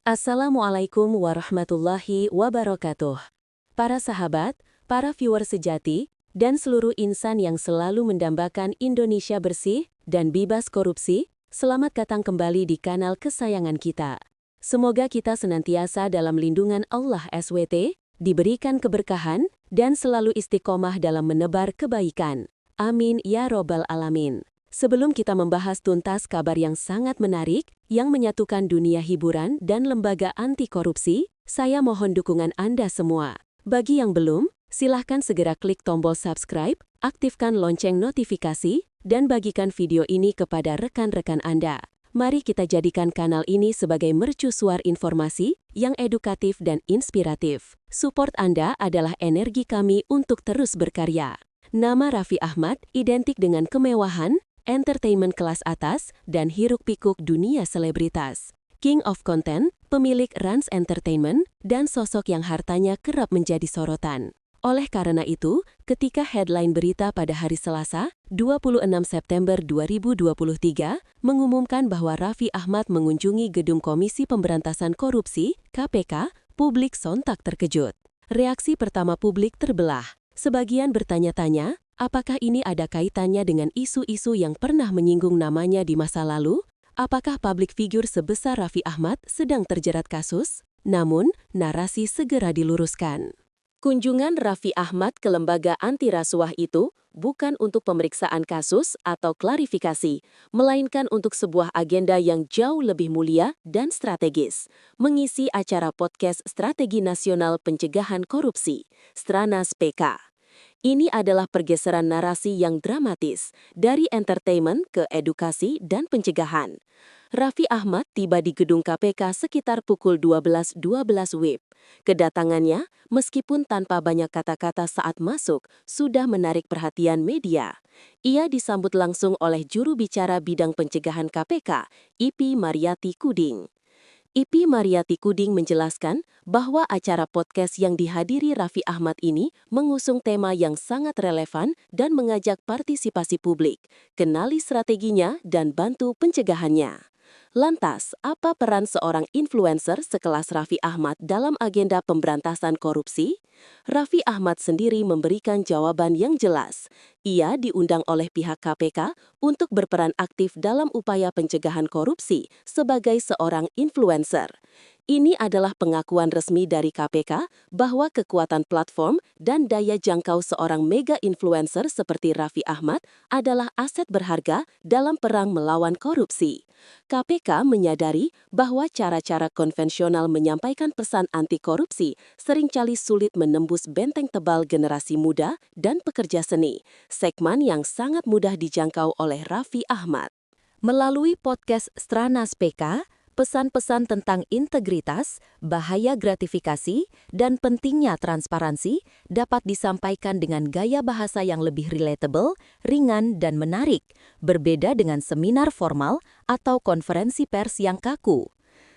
Assalamualaikum warahmatullahi wabarakatuh. Para sahabat, para viewer sejati, dan seluruh insan yang selalu mendambakan Indonesia bersih dan bebas korupsi, selamat datang kembali di kanal kesayangan kita. Semoga kita senantiasa dalam lindungan Allah SWT, diberikan keberkahan, dan selalu istiqomah dalam menebar kebaikan. Amin ya robbal alamin. Sebelum kita membahas tuntas kabar yang sangat menarik, yang menyatukan dunia hiburan dan lembaga anti korupsi, saya mohon dukungan Anda semua. Bagi yang belum, silahkan segera klik tombol subscribe, aktifkan lonceng notifikasi, dan bagikan video ini kepada rekan-rekan Anda. Mari kita jadikan kanal ini sebagai mercusuar informasi yang edukatif dan inspiratif. Support Anda adalah energi kami untuk terus berkarya. Nama Raffi Ahmad identik dengan kemewahan, entertainment kelas atas, dan hiruk-pikuk dunia selebritas. King of Content, pemilik Rans Entertainment, dan sosok yang hartanya kerap menjadi sorotan. Oleh karena itu, ketika headline berita pada hari Selasa, 26 September 2023, mengumumkan bahwa Raffi Ahmad mengunjungi gedung Komisi Pemberantasan Korupsi, KPK, publik sontak terkejut. Reaksi pertama publik terbelah. Sebagian bertanya-tanya, apakah ini ada kaitannya dengan isu-isu yang pernah menyinggung namanya di masa lalu? Apakah public figure sebesar Raffi Ahmad sedang terjerat kasus? Namun, narasi segera diluruskan. Kunjungan Raffi Ahmad ke lembaga anti rasuah itu bukan untuk pemeriksaan kasus atau klarifikasi, melainkan untuk sebuah agenda yang jauh lebih mulia dan strategis, mengisi acara podcast Strategi Nasional Pencegahan Korupsi, Stranas PK. Ini adalah pergeseran narasi yang dramatis, dari entertainment ke edukasi dan pencegahan. Raffi Ahmad tiba di gedung KPK sekitar pukul 12.12 WIB. Kedatangannya, meskipun tanpa banyak kata-kata saat masuk, sudah menarik perhatian media. Ia disambut langsung oleh juru bicara bidang pencegahan KPK, Ipi Mariati Kuding. Ipi Mariati Kuding menjelaskan bahwa acara podcast yang dihadiri Raffi Ahmad ini mengusung tema yang sangat relevan dan mengajak partisipasi publik, kenali strateginya dan bantu pencegahannya. Lantas, apa peran seorang influencer sekelas Raffi Ahmad dalam agenda pemberantasan korupsi? Raffi Ahmad sendiri memberikan jawaban yang jelas. Ia diundang oleh pihak KPK untuk berperan aktif dalam upaya pencegahan korupsi sebagai seorang influencer. Ini adalah pengakuan resmi dari KPK bahwa kekuatan platform dan daya jangkau seorang mega influencer seperti Raffi Ahmad adalah aset berharga dalam perang melawan korupsi. KPK menyadari bahwa cara-cara konvensional menyampaikan pesan anti korupsi seringkali sulit menembus benteng tebal generasi muda dan pekerja seni, segmen yang sangat mudah dijangkau oleh Raffi Ahmad. Melalui podcast Stranas PK, pesan-pesan tentang integritas, bahaya gratifikasi, dan pentingnya transparansi dapat disampaikan dengan gaya bahasa yang lebih relatable, ringan, dan menarik, berbeda dengan seminar formal atau konferensi pers yang kaku.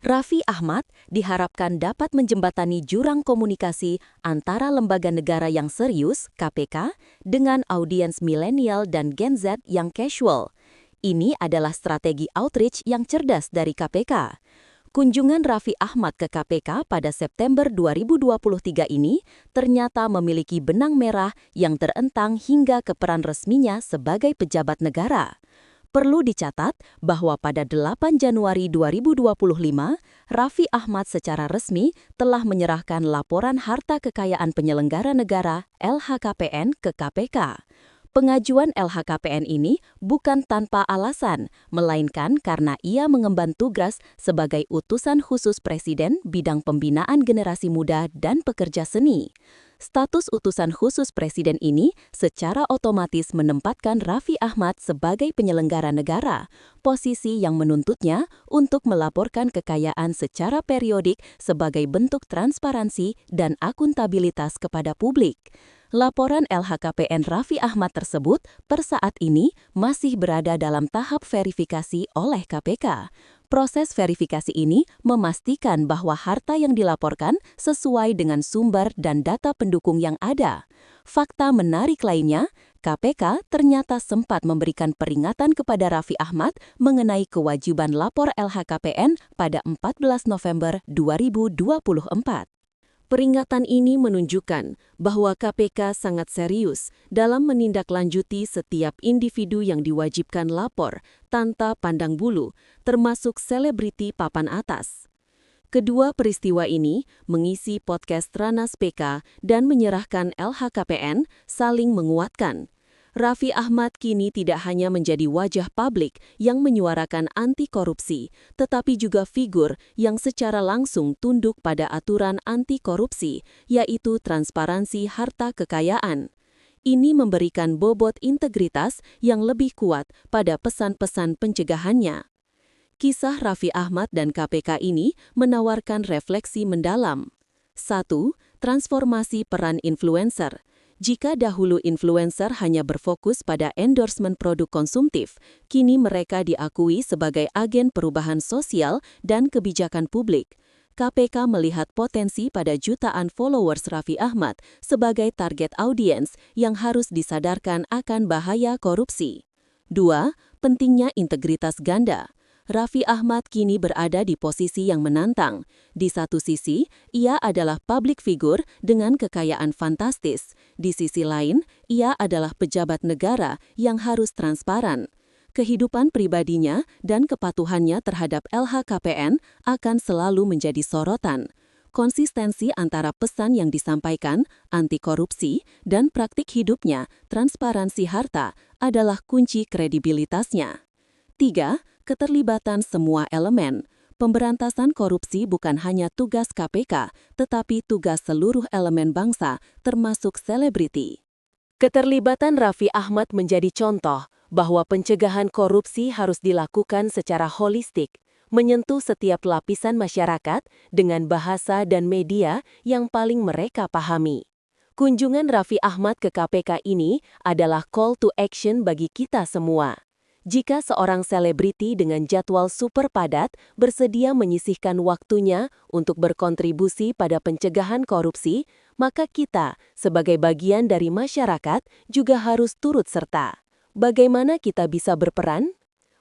Raffi Ahmad diharapkan dapat menjembatani jurang komunikasi antara lembaga negara yang serius, KPK, dengan audiens milenial dan Gen Z yang casual. Ini adalah strategi outreach yang cerdas dari KPK. Kunjungan Raffi Ahmad ke KPK pada September 2023 ini ternyata memiliki benang merah yang terentang hingga ke peran resminya sebagai pejabat negara. Perlu dicatat bahwa pada 8 Januari 2025, Raffi Ahmad secara resmi telah menyerahkan laporan harta kekayaan penyelenggara negara LHKPN ke KPK. Pengajuan LHKPN ini bukan tanpa alasan, melainkan karena ia mengemban tugas sebagai utusan khusus Presiden bidang pembinaan generasi muda dan pekerja seni. Status utusan khusus Presiden ini secara otomatis menempatkan Raffi Ahmad sebagai penyelenggara negara, posisi yang menuntutnya untuk melaporkan kekayaan secara periodik sebagai bentuk transparansi dan akuntabilitas kepada publik. Laporan LHKPN Raffi Ahmad tersebut per saat ini masih berada dalam tahap verifikasi oleh KPK. Proses verifikasi ini memastikan bahwa harta yang dilaporkan sesuai dengan sumber dan data pendukung yang ada. Fakta menarik lainnya, KPK ternyata sempat memberikan peringatan kepada Raffi Ahmad mengenai kewajiban lapor LHKPN pada 14 November 2024. Peringatan ini menunjukkan bahwa KPK sangat serius dalam menindaklanjuti setiap individu yang diwajibkan lapor tanpa pandang bulu, termasuk selebriti papan atas. Kedua peristiwa ini mengisi podcast Tranas PK dan menyerahkan LHKPN saling menguatkan. Raffi Ahmad kini tidak hanya menjadi wajah publik yang menyuarakan anti korupsi, tetapi juga figur yang secara langsung tunduk pada aturan anti korupsi, yaitu transparansi harta kekayaan. Ini memberikan bobot integritas yang lebih kuat pada pesan-pesan pencegahannya. Kisah Raffi Ahmad dan KPK ini menawarkan refleksi mendalam. 1. Transformasi peran influencer. Jika dahulu influencer hanya berfokus pada endorsement produk konsumtif, kini mereka diakui sebagai agen perubahan sosial dan kebijakan publik. KPK melihat potensi pada jutaan followers Raffi Ahmad sebagai target audiens yang harus disadarkan akan bahaya korupsi. 2. Pentingnya integritas ganda. Raffi Ahmad kini berada di posisi yang menantang. Di satu sisi, ia adalah public figure dengan kekayaan fantastis. Di sisi lain, ia adalah pejabat negara yang harus transparan. Kehidupan pribadinya dan kepatuhannya terhadap LHKPN akan selalu menjadi sorotan. Konsistensi antara pesan yang disampaikan, anti korupsi, dan praktik hidupnya, transparansi harta, adalah kunci kredibilitasnya. 3. Keterlibatan semua elemen. Pemberantasan korupsi bukan hanya tugas KPK, tetapi tugas seluruh elemen bangsa, termasuk selebriti. Keterlibatan Raffi Ahmad menjadi contoh bahwa pencegahan korupsi harus dilakukan secara holistik, menyentuh setiap lapisan masyarakat dengan bahasa dan media yang paling mereka pahami. Kunjungan Raffi Ahmad ke KPK ini adalah call to action bagi kita semua. Jika seorang selebriti dengan jadwal super padat bersedia menyisihkan waktunya untuk berkontribusi pada pencegahan korupsi, maka kita, sebagai bagian dari masyarakat, juga harus turut serta. Bagaimana kita bisa berperan?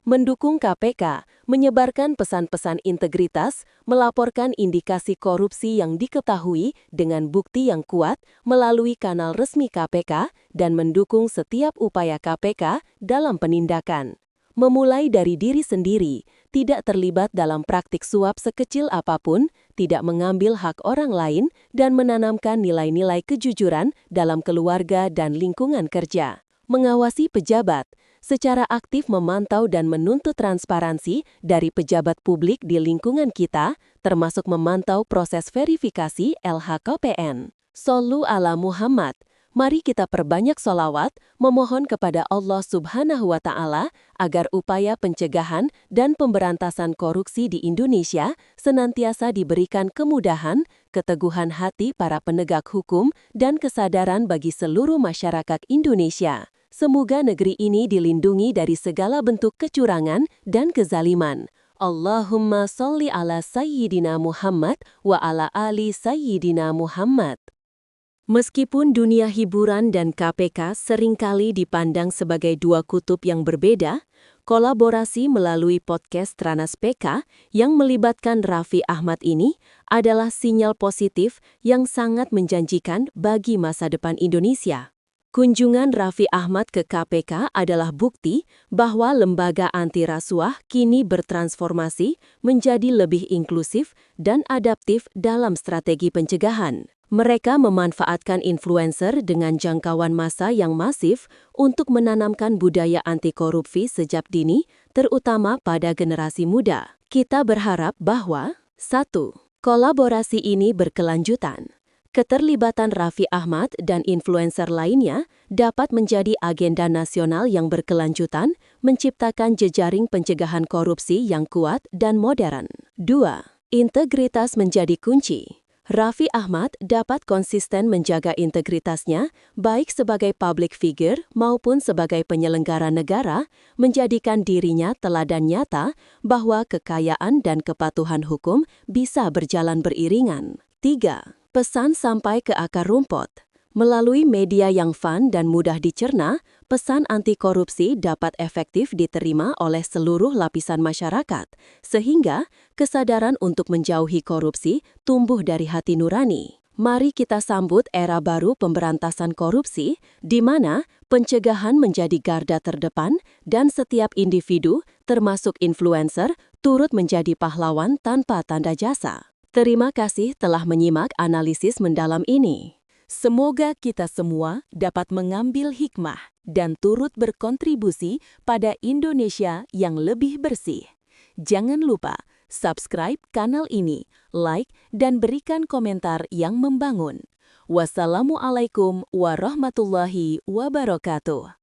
Mendukung KPK, menyebarkan pesan-pesan integritas, melaporkan indikasi korupsi yang diketahui dengan bukti yang kuat melalui kanal resmi KPK, dan mendukung setiap upaya KPK dalam penindakan. Memulai dari diri sendiri, tidak terlibat dalam praktik suap sekecil apapun, tidak mengambil hak orang lain, dan menanamkan nilai-nilai kejujuran dalam keluarga dan lingkungan kerja. Mengawasi pejabat, secara aktif memantau dan menuntut transparansi dari pejabat publik di lingkungan kita, termasuk memantau proses verifikasi LHKPN. Shollu ala Muhammad. Mari kita perbanyak sholawat, memohon kepada Allah Subhanahu wa Ta'ala agar upaya pencegahan dan pemberantasan korupsi di Indonesia senantiasa diberikan kemudahan, keteguhan hati para penegak hukum, dan kesadaran bagi seluruh masyarakat Indonesia. Semoga negeri ini dilindungi dari segala bentuk kecurangan dan kezaliman. Allahumma sholli ala Sayyidina Muhammad wa ala ali Sayyidina Muhammad. Meskipun dunia hiburan dan KPK seringkali dipandang sebagai dua kutub yang berbeda, kolaborasi melalui podcast Tranas PK yang melibatkan Raffi Ahmad ini adalah sinyal positif yang sangat menjanjikan bagi masa depan Indonesia. Kunjungan Raffi Ahmad ke KPK adalah bukti bahwa lembaga anti rasuah kini bertransformasi menjadi lebih inklusif dan adaptif dalam strategi pencegahan. Mereka memanfaatkan influencer dengan jangkauan massa yang masif untuk menanamkan budaya anti korupsi sejak dini, terutama pada generasi muda. Kita berharap bahwa 1. Kolaborasi ini berkelanjutan. Keterlibatan Raffi Ahmad dan influencer lainnya dapat menjadi agenda nasional yang berkelanjutan, menciptakan jejaring pencegahan korupsi yang kuat dan modern. 2. Integritas menjadi kunci. Raffi Ahmad dapat konsisten menjaga integritasnya, baik sebagai public figure maupun sebagai penyelenggara negara, menjadikan dirinya teladan nyata bahwa kekayaan dan kepatuhan hukum bisa berjalan beriringan. 3. Pesan sampai ke akar rumput. Melalui media yang fun dan mudah dicerna, pesan anti korupsi dapat efektif diterima oleh seluruh lapisan masyarakat, sehingga kesadaran untuk menjauhi korupsi tumbuh dari hati nurani. Mari kita sambut era baru pemberantasan korupsi, di mana pencegahan menjadi garda terdepan dan setiap individu, termasuk influencer, turut menjadi pahlawan tanpa tanda jasa. Terima kasih telah menyimak analisis mendalam ini. Semoga kita semua dapat mengambil hikmah dan turut berkontribusi pada Indonesia yang lebih bersih. Jangan lupa subscribe kanal ini, like, dan berikan komentar yang membangun. Wassalamualaikum warahmatullahi wabarakatuh.